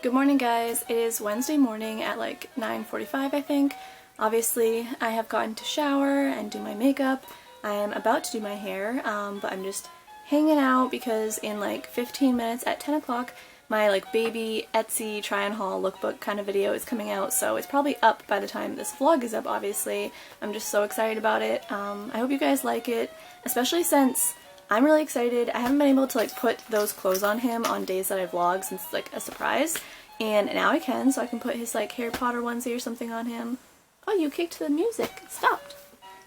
Good morning, guys. It is Wednesday morning at like 9:45, I think. Obviously, I have gotten to shower and do my makeup. I am about to do my hair, but I'm just hanging out because in like 15 minutes at 10 o'clock, my like baby Etsy try on haul lookbook kind of video is coming out, so it's probably up by the time this vlog is up, obviously. I'm just so excited about it. I hope you guys like it, especially since I'm really excited. I haven't been able to like put those clothes on him on days that I vlog since it's like a surprise, and now I can, so I can put his like Harry Potter onesie or something on him. Oh, you kicked the music. It stopped.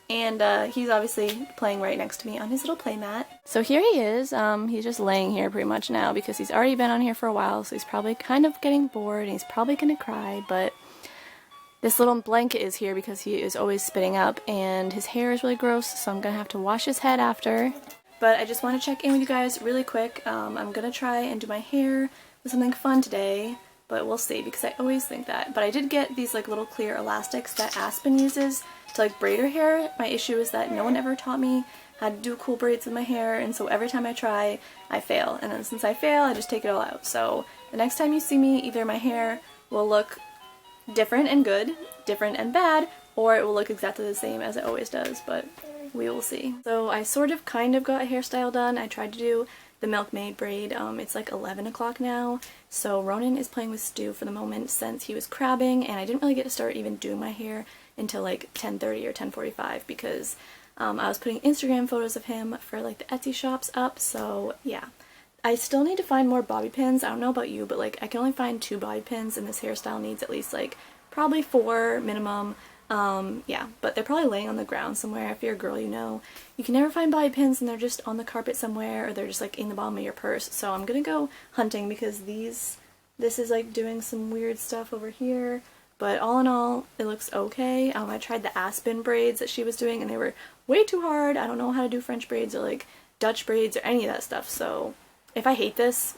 And he's obviously playing right next to me on his little playmat. So here he is. He's just laying here pretty much now because he's already been on here for a while, so he's probably kind of getting bored and he's probably gonna cry, but this little blanket is here because he is always spitting up and his hair is really gross, so I'm gonna have to wash his head after. But I just want to check in with you guys really quick. I'm gonna try and do my hair with something fun today, but we'll see because I always think that. But I did get these like little clear elastics that Aspen uses to like braid her hair. My issue is that no one ever taught me how to do cool braids with my hair, and so every time I try, I fail. And then since I fail, I just take it all out. So the next time you see me, either my hair will look different and good, different and bad, or it will look exactly the same as it always does, but we will see. So I sort of kind of got a hairstyle done. I tried to do the Maid Braid. It's like 11 o'clock now, so Ronin is playing with Stu for the moment since he was crabbing, and I didn't really get to start even doing my hair until like 10:30 or 10:45 because I was putting Instagram photos of him for like the Etsy shops up, so yeah. I still need to find more bobby pins. I don't know about you, but like I can only find 2 bobby pins, and this hairstyle needs at least like probably 4 minimum. Yeah, but they're probably laying on the ground somewhere. If you're a girl, you know. You can never find bobby pins and they're just on the carpet somewhere, or they're just like in the bottom of your purse. So I'm gonna go hunting because this is like doing some weird stuff over here. But all in all, it looks okay. I tried the Aspen braids that she was doing and they were way too hard. I don't know how to do French braids or like Dutch braids or any of that stuff. So if I hate this,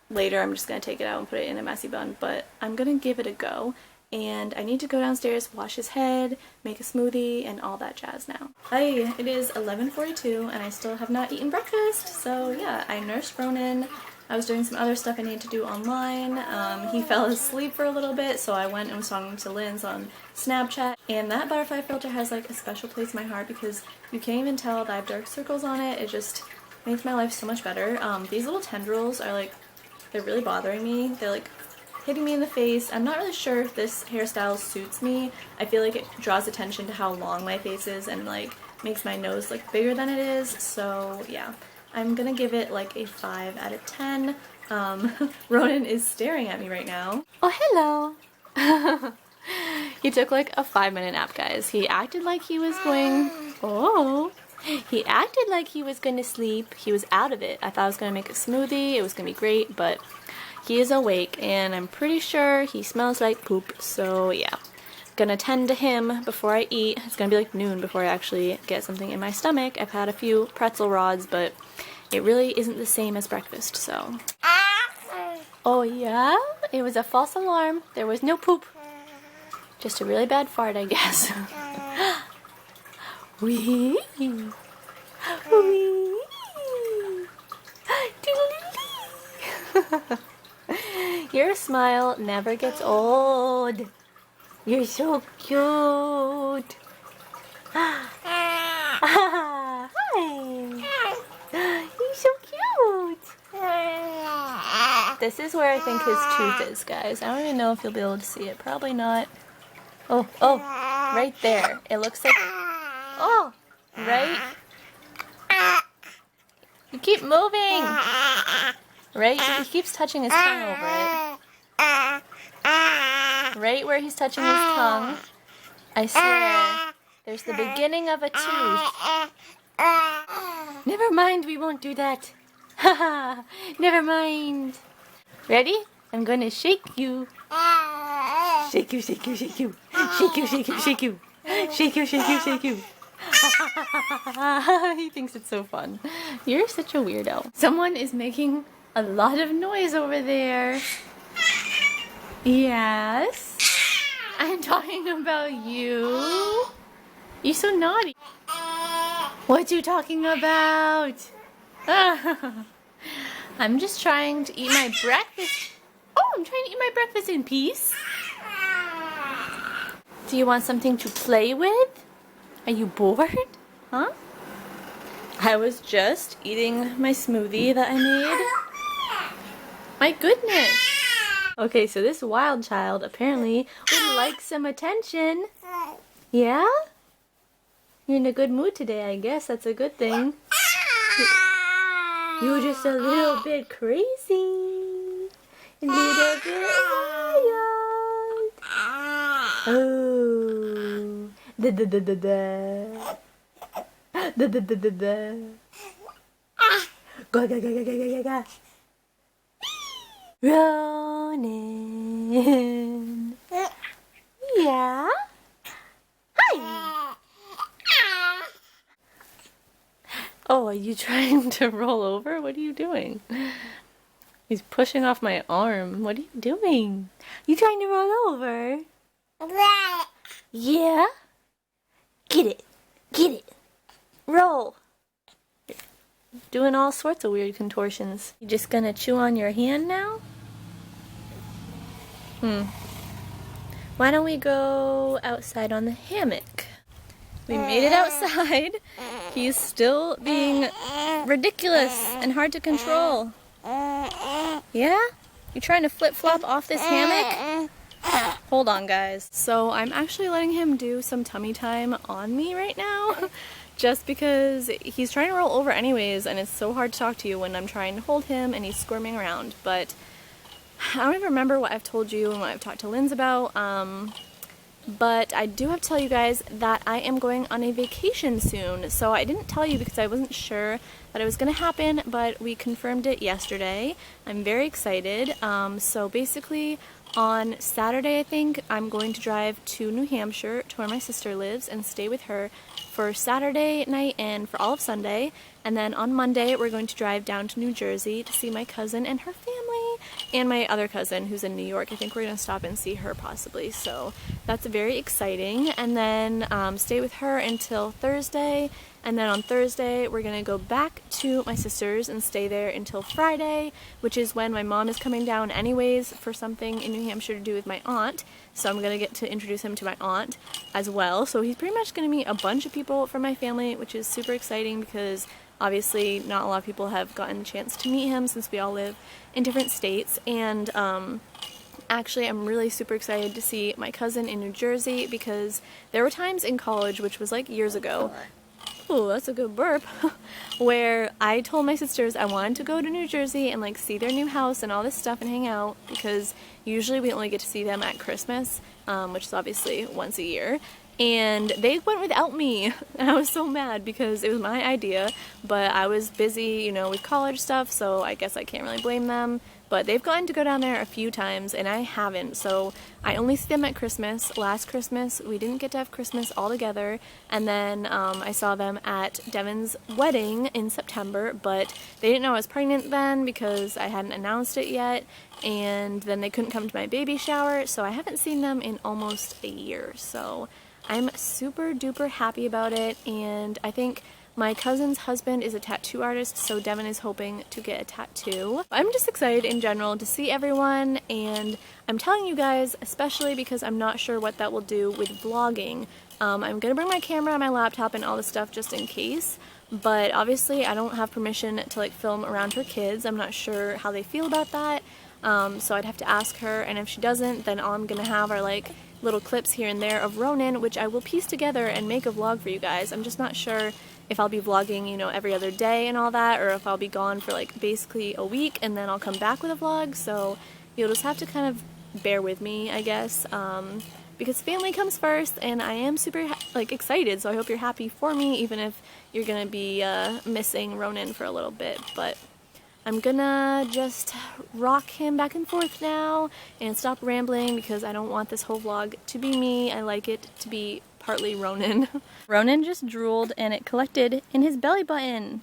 later I'm just gonna take it out and put it in a messy bun. But I'm gonna give it a go. And I need to go downstairs, wash his head, make a smoothie, and all that jazz now. Hi, it is 11:42 and I still have not eaten breakfast, so yeah, I nursed Ronin. I was doing some other stuff I needed to do online. He fell asleep for a little bit, so I went and was talking to Lynn on Snapchat, and that butterfly filter has like a special place in my heart because you can't even tell that I have dark circles on it. It just makes my life so much better. These little tendrils are like, they're really bothering me. They're like hitting me in the face. I'm not really sure if this hairstyle suits me. I feel like it draws attention to how long my face is and like makes my nose look bigger than it is, so yeah. I'm gonna give it like a 5 out of 10. Ronin is staring at me right now. Oh, hello! He took like a 5-minute nap, guys. He acted like he was going... Oh! He acted like he was gonna sleep. He was out of it. I thought I was gonna make a smoothie. It was gonna be great, but he is awake, and I'm pretty sure he smells like poop, so yeah. Gonna tend to him before I eat. It's gonna be like noon before I actually get something in my stomach. I've had a few pretzel rods, but it really isn't the same as breakfast, so. Oh yeah? It was a false alarm. There was no poop. Just a really bad fart, I guess. Wee! Wee! Your smile never gets old. You're so cute. Hi. You're so cute. This is where I think his tooth is, guys. I don't even know if you'll be able to see it. Probably not. Oh, right there. It looks like... Oh, right? You keep moving. Right? He keeps touching his tongue over it. Right where he's touching his tongue. I swear, there's the beginning of a tooth. Never mind, we won't do that. Haha, never mind. Ready? I'm gonna shake you. Shake you, shake you, shake you. Shake you, shake you, shake you. Shake you, shake you, shake you. He thinks it's so fun. You're such a weirdo. Someone is making a lot of noise over there. Yes? I'm talking about you. You're so naughty. What you talking about? I'm just trying to eat my breakfast. Oh, I'm trying to eat my breakfast in peace. Do you want something to play with? Are you bored? Huh? I was just eating my smoothie that I made. My goodness. Okay, so this wild child apparently would like some attention. Yeah? You're in a good mood today, I guess. That's a good thing. You're just a little bit crazy. A little bit wild. Oh. Da da da da da. Da da da da da. Go go go go go go go. Ronin. Yeah? Hi. Oh, are you trying to roll over? What are you doing? He's pushing off my arm. What are you doing? You trying to roll over? Yeah? Get it. Get it. Roll. Doing all sorts of weird contortions. You just gonna chew on your hand now? Why don't we go outside on the hammock? We made it outside. He's still being ridiculous and hard to control. Yeah? You trying to flip-flop off this hammock? Hold on, guys. So I'm actually letting him do some tummy time on me right now. Just because he's trying to roll over anyways, and it's so hard to talk to you when I'm trying to hold him and he's squirming around. But I don't even remember what I've told you and what I've talked to Lynn's about. But I do have to tell you guys that I am going on a vacation soon. So I didn't tell you because I wasn't sure that it was going to happen, but we confirmed it yesterday. I'm very excited. So basically on Saturday, I think, I'm going to drive to New Hampshire to where my sister lives and stay with her for Saturday night and for all of Sunday. And then on Monday, we're going to drive down to New Jersey to see my cousin and her family and my other cousin who's in New York. I think we're going to stop and see her possibly. So that's very exciting. And then stay with her until Thursday. And then on Thursday, we're going to go back to my sister's and stay there until Friday, which is when my mom is coming down anyways for something in New Hampshire to do with my aunt. So I'm going to get to introduce him to my aunt as well. So he's pretty much going to meet a bunch of people from my family, which is super exciting because obviously not a lot of people have gotten the chance to meet him since we all live in different states. And actually, I'm really super excited to see my cousin in New Jersey because there were times in college, which was like years ago, ooh, that's a good burp, where I told my sisters I wanted to go to New Jersey and like see their new house and all this stuff and hang out because usually we only get to see them at Christmas, which is obviously once a year. And they went without me, and I was so mad because it was my idea, but I was busy, you know, with college stuff, so I guess I can't really blame them. But they've gotten to go down there a few times, and I haven't, so I only see them at Christmas. Last Christmas, we didn't get to have Christmas all together, and then I saw them at Devin's wedding in September, but they didn't know I was pregnant then because I hadn't announced it yet, and then they couldn't come to my baby shower, so I haven't seen them in almost a year, so I'm super duper happy about it. And I think my cousin's husband is a tattoo artist, so Devin is hoping to get a tattoo. I'm just excited in general to see everyone, and I'm telling you guys especially because I'm not sure what that will do with vlogging. I'm gonna bring my camera and my laptop and all this stuff just in case, but obviously I don't have permission to like film around her kids. I'm not sure how they feel about that, so I'd have to ask her, and if she doesn't, then all I'm gonna have are like little clips here and there of Ronin, which I will piece together and make a vlog for you guys. I'm just not sure if I'll be vlogging, you know, every other day and all that, or if I'll be gone for like basically a week and then I'll come back with a vlog, so you'll just have to kind of bear with me, I guess, because family comes first, and I am super like excited, so I hope you're happy for me, even if you're gonna be missing Ronin for a little bit. But I'm gonna just rock him back and forth now and stop rambling because I don't want this whole vlog to be me. I like it to be partly Ronin. Ronin just drooled and it collected in his belly button.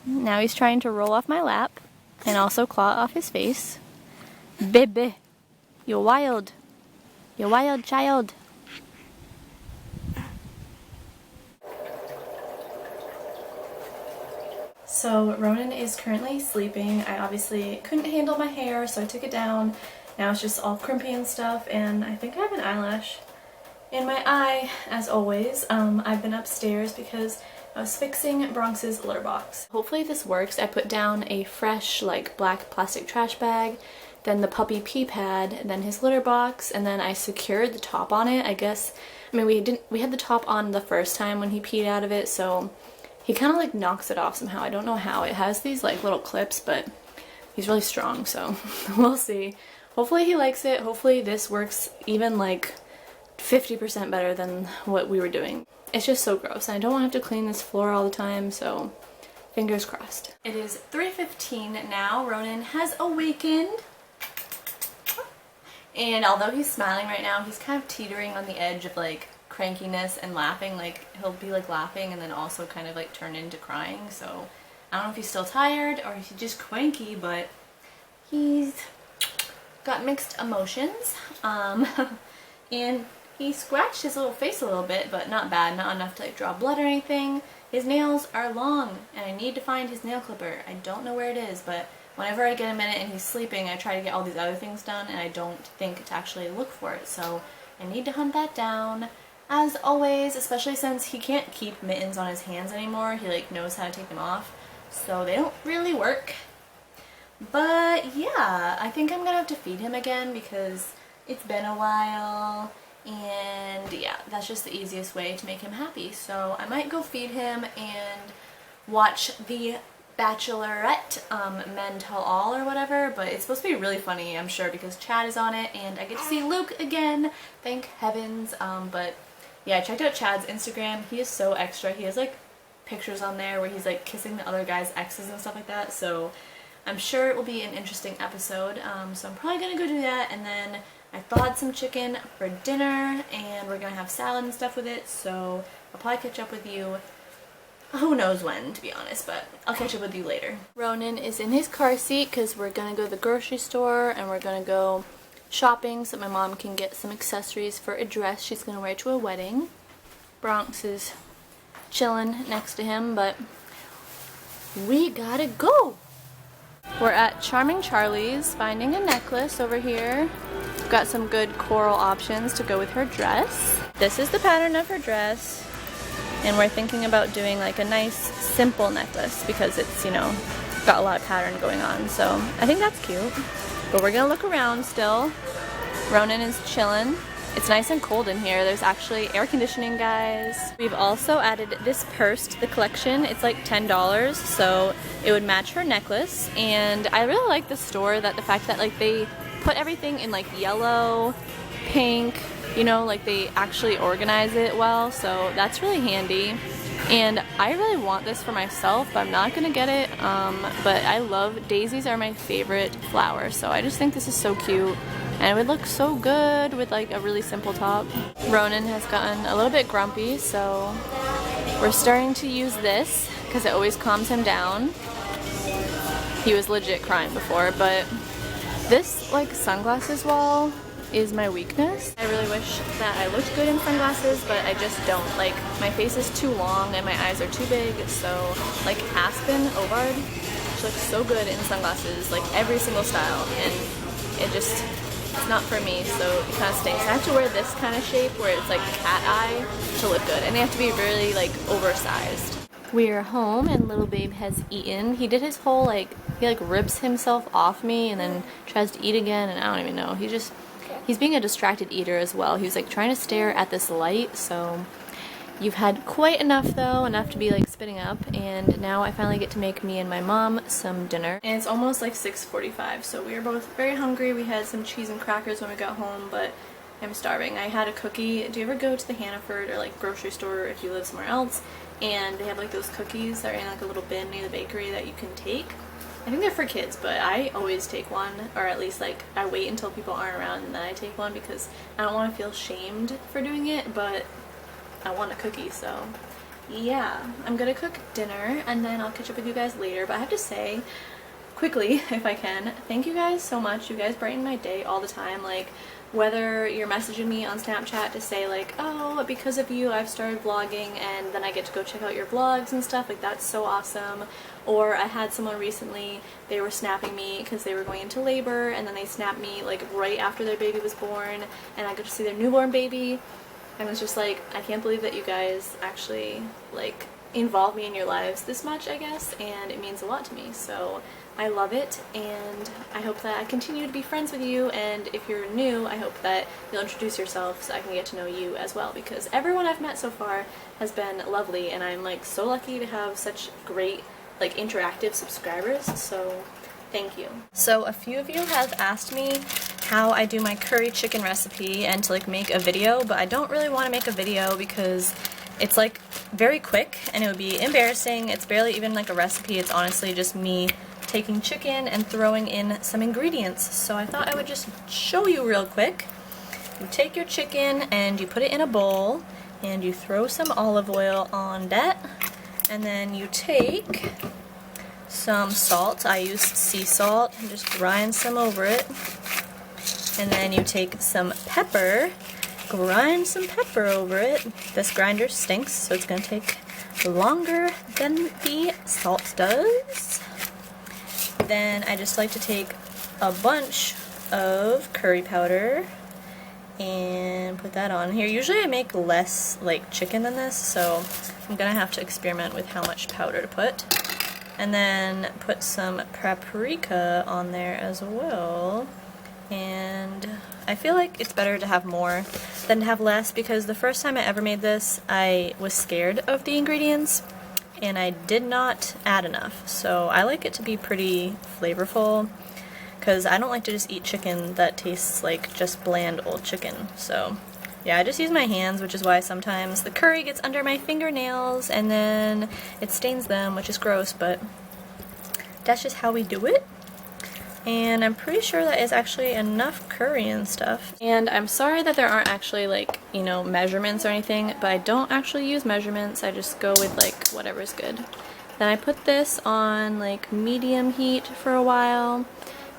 Now he's trying to roll off my lap and also claw off his face. Baby, you're wild. You're wild child. So Ronin is currently sleeping. I obviously couldn't handle my hair, so I took it down. Now it's just all crimpy and stuff, and I think I have an eyelash in my eye, as always. I've been upstairs because I was fixing Bronx's litter box. Hopefully this works. I put down a fresh, like, black plastic trash bag, then the puppy pee pad, then his litter box, and then I secured the top on it. I guess, I mean, we had the top on the first time when he peed out of it, so he kind of like knocks it off somehow. I don't know how. It has these like little clips, but he's really strong, so we'll see. Hopefully he likes it. Hopefully this works even like 50% better than what we were doing. It's just so gross, and I don't want to have to clean this floor all the time, so fingers crossed. It is 3:15 now. Ronin has awakened. And although he's smiling right now, he's kind of teetering on the edge of like crankiness and laughing. Like he'll be like laughing and then also kind of like turn into crying. So I don't know if he's still tired or if he's just cranky, but he's got mixed emotions. And he scratched his little face a little bit, but not bad, not enough to like draw blood or anything. His nails are long and I need to find his nail clipper. I don't know where it is, but whenever I get a minute and he's sleeping, I try to get all these other things done, and I don't think to actually look for it, so I need to hunt that down. As always, especially since he can't keep mittens on his hands anymore, he like knows how to take them off, so they don't really work. But yeah, I think I'm gonna have to feed him again because it's been a while, and yeah, that's just the easiest way to make him happy. So I might go feed him and watch the Bachelorette, Men Tell All or whatever, but it's supposed to be really funny, I'm sure, because Chad is on it, and I get to see Luke again, thank heavens. But yeah, I checked out Chad's Instagram. He is so extra. He has like pictures on there where he's like kissing the other guy's exes and stuff like that, so I'm sure it will be an interesting episode. So I'm probably gonna go do that, and then I thawed some chicken for dinner, and we're gonna have salad and stuff with it, so I'll probably catch up with you who knows when, to be honest, but I'll catch up with you later. Ronin is in his car seat because we're gonna go to the grocery store and we're gonna go shopping so my mom can get some accessories for a dress she's gonna wear to a wedding. Bronx is chilling next to him, but we gotta go! We're at Charming Charlie's finding a necklace over here. We've got some good coral options to go with her dress. This is the pattern of her dress. And we're thinking about doing like a nice simple necklace because it's, you know, got a lot of pattern going on. So I think that's cute. But we're gonna look around still. Ronin is chilling. It's nice and cold in here. There's actually air conditioning, guys. We've also added this purse to the collection. It's like $10, so it would match her necklace. And I really like the store, that the fact that like they put everything in like yellow, pink, you know, like they actually organize it well, so that's really handy. And I really want this for myself, but I'm not gonna get it. But I love, daisies are my favorite flower, so I just think this is so cute. And it would look so good with like a really simple top. Ronin has gotten a little bit grumpy, so we're starting to use this because it always calms him down. He was legit crying before, but this like sunglasses wall is my weakness. I really wish that I looked good in sunglasses, but I just don't. Like, my face is too long and my eyes are too big, so like Aspen Ovard, she looks so good in sunglasses, like every single style, and it's not for me, so it kind of stinks. I have to wear this kind of shape where it's like cat eye to look good, and they have to be really like oversized. We're home and little babe has eaten. He did his whole like, he like rips himself off me and then tries to eat again, and I don't even know. He's being a distracted eater as well. He was like trying to stare at this light, so you've had quite enough though, enough to be like spitting up, and now I finally get to make me and my mom some dinner. And it's almost like 6:45, so we are both very hungry. We had some cheese and crackers when we got home, but I'm starving. I had a cookie. Do you ever go to the Hannaford or like grocery store if you live somewhere else, and they have like those cookies that are in like a little bin near the bakery that you can take? I think they're for kids, but I always take one, or at least like I wait until people aren't around and then I take one because I don't want to feel shamed for doing it, but I want a cookie, so yeah. I'm gonna cook dinner and then I'll catch up with you guys later, but I have to say quickly, if I can, thank you guys so much. You guys brighten my day all the time. Like, Whether you're messaging me on Snapchat to say like, oh, because of you I've started vlogging and then I get to go check out your vlogs and stuff, like that's so awesome. Or I had someone recently, they were snapping me because they were going into labor, and then they snapped me like right after their baby was born, and I got to see their newborn baby, and it was just like, I can't believe that you guys actually like involve me in your lives this much, I guess, and it means a lot to me. So I love it, and I hope that I continue to be friends with you, and if you're new, I hope that you'll introduce yourself so I can get to know you as well, because everyone I've met so far has been lovely, and I'm like so lucky to have such great like interactive subscribers, so thank you. So a few of you have asked me how I do my curry chicken recipe and to like make a video, but I don't really want to make a video because it's like very quick and it would be embarrassing. It's barely even like a recipe, it's honestly just me taking chicken and throwing in some ingredients. So I thought I would just show you real quick. You take your chicken and you put it in a bowl and you throw some olive oil on that, and then you take some salt. I use sea salt and just grind some over it. And then you take some pepper, grind some pepper over it. This grinder stinks, so it's going to take longer than the salt does. Then I just like to take a bunch of curry powder and put that on here. Usually I make less like chicken than this, so I'm gonna have to experiment with how much powder to put. And then put some paprika on there as well. And I feel like it's better to have more than to have less, because the first time I ever made this I was scared of the ingredients and I did not add enough. So I like it to be pretty flavorful, because I don't like to just eat chicken that tastes like just bland old chicken. So yeah, I just use my hands, which is why sometimes the curry gets under my fingernails and then it stains them, which is gross, but that's just how we do it. And I'm pretty sure that is actually enough curry and stuff. And I'm sorry that there aren't actually like, you know, measurements or anything, but I don't actually use measurements. I just go with like whatever's good. Then I put this on like medium heat for a while,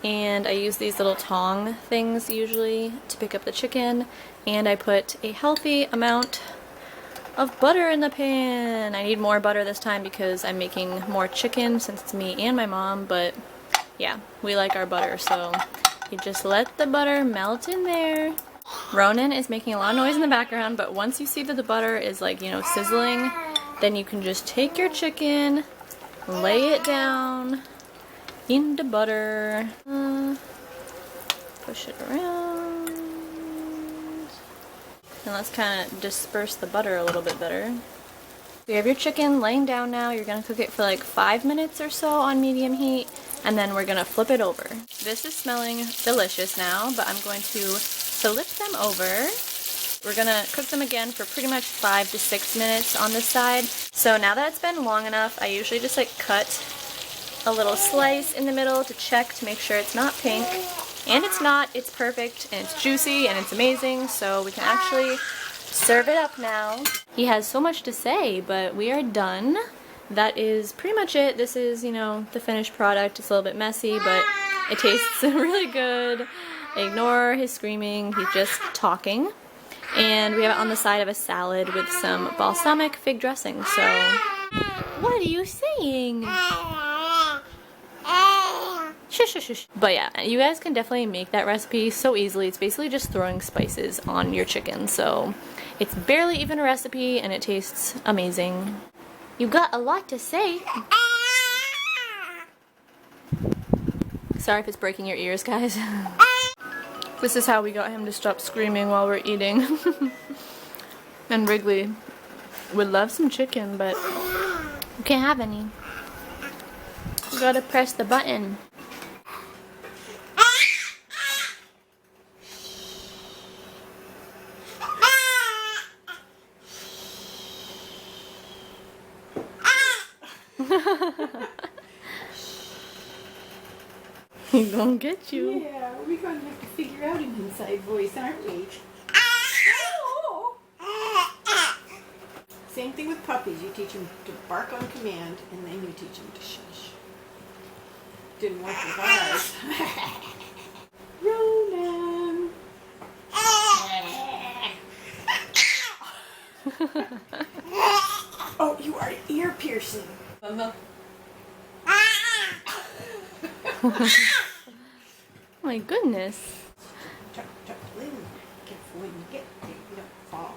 and I use these little tong things usually to pick up the chicken, and I put a healthy amount of butter in the pan. I need more butter this time because I'm making more chicken since it's me and my mom, but yeah, we like our butter, so you just let the butter melt in there. Ronin is making a lot of noise in the background, but once you see that the butter is like, you know, sizzling, then you can just take your chicken, lay it down in the butter, push it around, and let's kind of disperse the butter a little bit better. You have your chicken laying down now. You're going to cook it for like 5 minutes or so on medium heat, and then we're going to flip it over. This is smelling delicious now, but I'm going to flip them over. We're going to cook them again for pretty much 5 to 6 minutes on this side. So now that it's been long enough, I usually just like cut a little slice in the middle to check to make sure it's not pink. And it's not, it's perfect, and it's juicy, and it's amazing, so we can actually serve it up now. He has so much to say, but we are done. That is pretty much it. This is, you know, the finished product. It's a little bit messy, but it tastes really good. Ignore his screaming, he's just talking. And we have it on the side of a salad with some balsamic fig dressing, so... What are you saying? Shush, shush, shush. But yeah, you guys can definitely make that recipe so easily. It's basically just throwing spices on your chicken, so it's barely even a recipe and it tastes amazing. You got a lot to say. Sorry if it's breaking your ears, guys. This is how we got him to stop screaming while we're eating. And Wrigley would love some chicken, but you can't have any. You gotta press the button. He's gonna get you. Yeah, we're gonna have to figure out an inside voice, aren't we? Same thing with puppies. You teach them to bark on command, and then you teach them to shush. Didn't work with ours. Ronin! Oh, you are ear piercing. Mama. My goodness. Chuck, Lynn. Careful when you get there, you don't fall.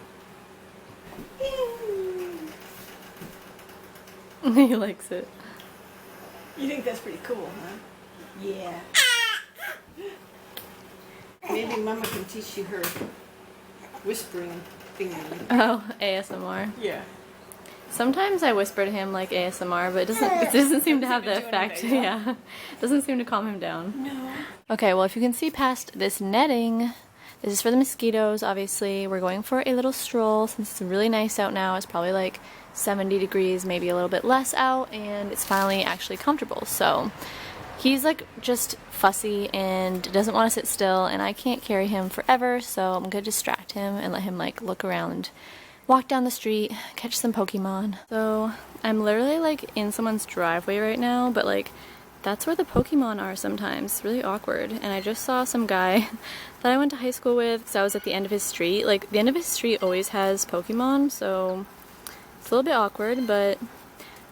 He likes it. You think that's pretty cool, huh? Yeah. Maybe Mama can teach you her whispering thing. Oh, ASMR. Yeah. Sometimes I whisper to him like ASMR, but it doesn't seem to have the seem to do effect. anything, Yeah. It doesn't seem to calm him down. No. Okay, well, if you can see past this netting, this is for the mosquitoes, obviously. We're going for a little stroll since it's really nice out now. It's probably like 70 degrees, maybe a little bit less out, and it's finally actually comfortable. So he's like just fussy and doesn't want to sit still, and I can't carry him forever, so I'm gonna distract him and let him like look around, walk down the street, catch some Pokemon. So I'm literally like in someone's driveway right now, but like that's where the Pokemon are sometimes. It's really awkward. And I just saw some guy that I went to high school with because I was at the end of his street. Like the end of his street always has Pokemon, so it's a little bit awkward, but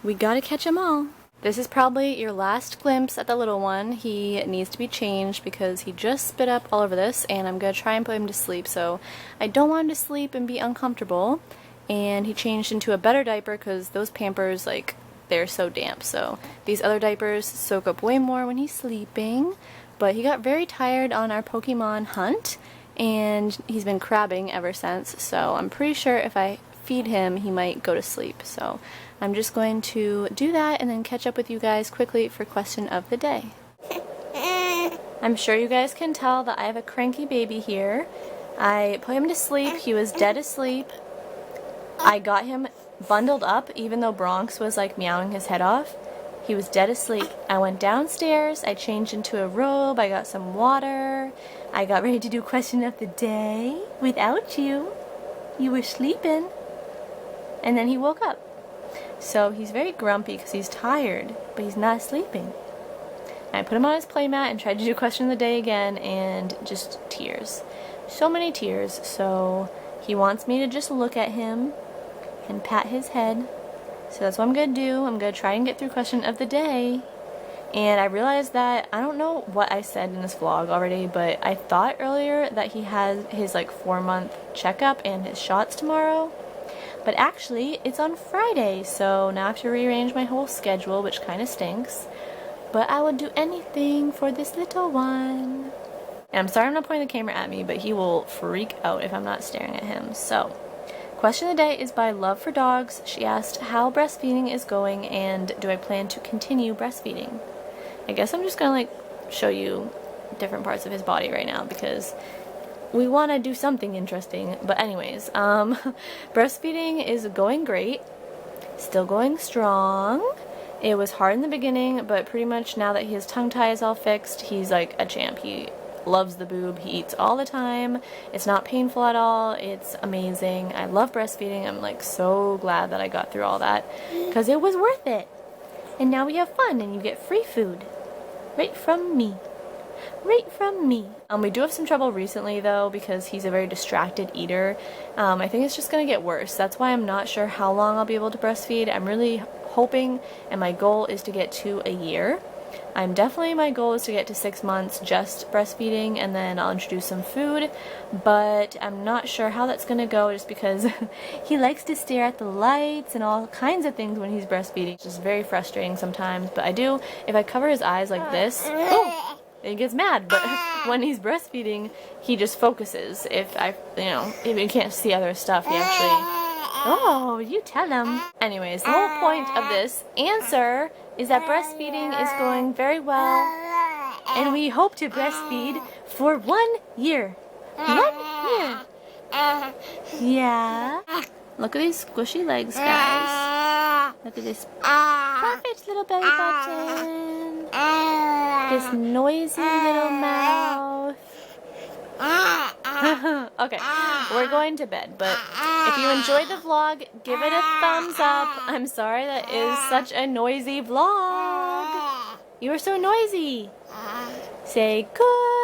we gotta catch them all. This is probably your last glimpse at the little one. He needs to be changed because he just spit up all over this, and I'm gonna try and put him to sleep. So I don't want him to sleep and be uncomfortable. And he changed into a better diaper because those Pampers, like, they're so damp. So these other diapers soak up way more when he's sleeping. But he got very tired on our Pokemon hunt, and he's been crabbing ever since. So I'm pretty sure if I feed him, he might go to sleep. So I'm just going to do that and then catch up with you guys quickly for question of the day. I'm sure you guys can tell that I have a cranky baby here. I put him to sleep. He was dead asleep. I got him bundled up even though Bronx was like meowing his head off. He was dead asleep. I went downstairs, I changed into a robe, I got some water, I got ready to do question of the day without you. You were sleeping. And then he woke up. So he's very grumpy because he's tired, but he's not sleeping. I put him on his playmat and tried to do question of the day again, and just tears. So many tears. So he wants me to just look at him and pat his head. So that's what I'm going to do. I'm going to try and get through question of the day. And I realized that, I don't know what I said in this vlog already, but I thought earlier that he has his like 4-month checkup and his shots tomorrow. But actually, it's on Friday, so now I have to rearrange my whole schedule, which kind of stinks. But I would do anything for this little one. And I'm sorry I'm not pointing the camera at me, but he will freak out if I'm not staring at him. So, question of the day is by Love for Dogs. She asked how breastfeeding is going and do I plan to continue breastfeeding. I guess I'm just gonna like show you different parts of his body right now because we want to do something interesting. But anyways, breastfeeding is going great, still going strong. It was hard in the beginning, but pretty much now that his tongue tie is all fixed, he's like a champ. He loves the boob, he eats all the time, it's not painful at all, it's amazing. I love breastfeeding. I'm like so glad that I got through all that because it was worth it. And now we have fun and you get free food right from me. Right from me. We do have some trouble recently though because he's a very distracted eater. I think it's just gonna get worse. That's why I'm not sure how long I'll be able to breastfeed. I'm really hoping, and my goal is to get to a year. My goal is to get to 6 months just breastfeeding, and then I'll introduce some food, but I'm not sure how that's gonna go just because he likes to stare at the lights and all kinds of things when he's breastfeeding. It's just very frustrating sometimes, but if I cover his eyes like this, oh, he gets mad, but when he's breastfeeding, he just focuses. If he can't see other stuff, he actually, oh, you tell him. Anyways, the whole point of this answer is that breastfeeding is going very well, and we hope to breastfeed for 1 year. 1 year. Yeah. Look at these squishy legs, guys. Look at this perfect little belly button. This noisy little mouth. Okay, we're going to bed, but if you enjoyed the vlog, give it a thumbs up. I'm sorry that is such a noisy vlog. You are so noisy. Say good